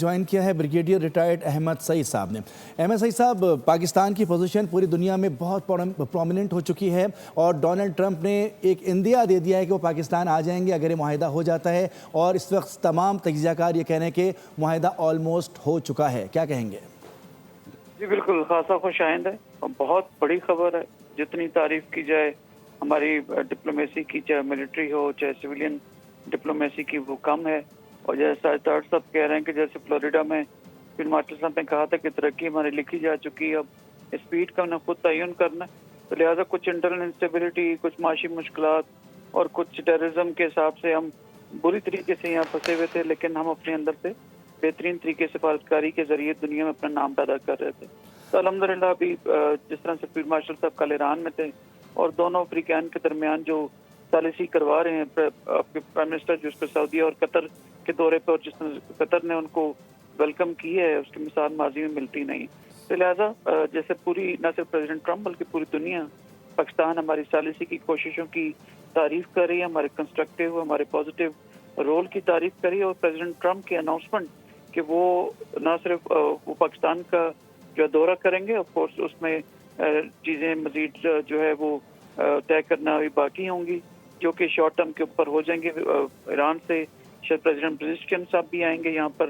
Join किया है brigadier retired Ahmad Saeed साहब ने। अहमद सईद साहब, पाकिस्तान की पोजीशन पूरी दुनिया में बहुत प्रोमिनेंट हो चुकी है और डोनाल्ड ट्रंप ने एक इंदिया दे दिया है कि वो पाकिस्तान आ जाएंगे अगर ये मुआहिदा हो जाता है, और इस वक्त तमाम तजियाकार ये कह रहे हैं कि मुआहिदा ऑलमोस्ट हो चुका है। क्या कहेंगे? जी बिल्कुल, खासा खुश आइंद है और बहुत बड़ी खबर है। जितनी तारीफ की जाए हमारी डिप्लोमेसी की, चाहे मिलिट्री हो चाहे सिविलियन डिप्लोमेसी की, वो कम है। और जैसा साहब कह रहे हैं कि जैसे फ्लोरिडा में फील्ड मार्शल साहब ने कहा था कि तरक्की हमारी लिखी जा चुकी है, अब स्पीड का उन्हें खुद तयन करना है। तो लिहाजा कुछ इंटरनल इंस्टेबिलिटी, कुछ माशी मुश्किलात और कुछ टेररिज्म के हिसाब से हम बुरी तरीके से यहाँ फंसे हुए थे, लेकिन हम अपने अंदर से बेहतरीन तरीके से फारतकारी के जरिए दुनिया में अपना नाम पैदा कर रहे थे। तो अल्हम्दुलिल्लाह अभी जिस तरह से फील्ड मार्शल साहब कल ईरान में थे और दोनों अफ्रीकन के दरमियान जो पॉलिसी करवा रहे हैं, आपके प्राइम मिनिस्टर जो उसको सऊदी और कतर के दौरे पर, जिस तरह कतर ने उनको वेलकम की है, उसकी मिसाल माजी में मिलती नहीं। तो लिहाजा जैसे पूरी न सिर्फ प्रेसिडेंट ट्रंप बल्कि पूरी दुनिया पाकिस्तान हमारी सालिसी की कोशिशों की तारीफ कर रही है, हमारे कंस्ट्रक्टिव, हमारे पॉजिटिव रोल की तारीफ कर रही है। और प्रेसिडेंट ट्रंप के अनाउंसमेंट कि वो न सिर्फ वो पाकिस्तान का जो दौरा करेंगे, ऑफ कोर्स उसमें चीज़ें मजीद जो है वो तय करना अभी बाकी होंगी, जो कि शॉर्ट टर्म के ऊपर हो जाएंगे। ईरान से शायद प्रेसिडेंट पेज़ेशकियान साहब भी आएंगे यहाँ पर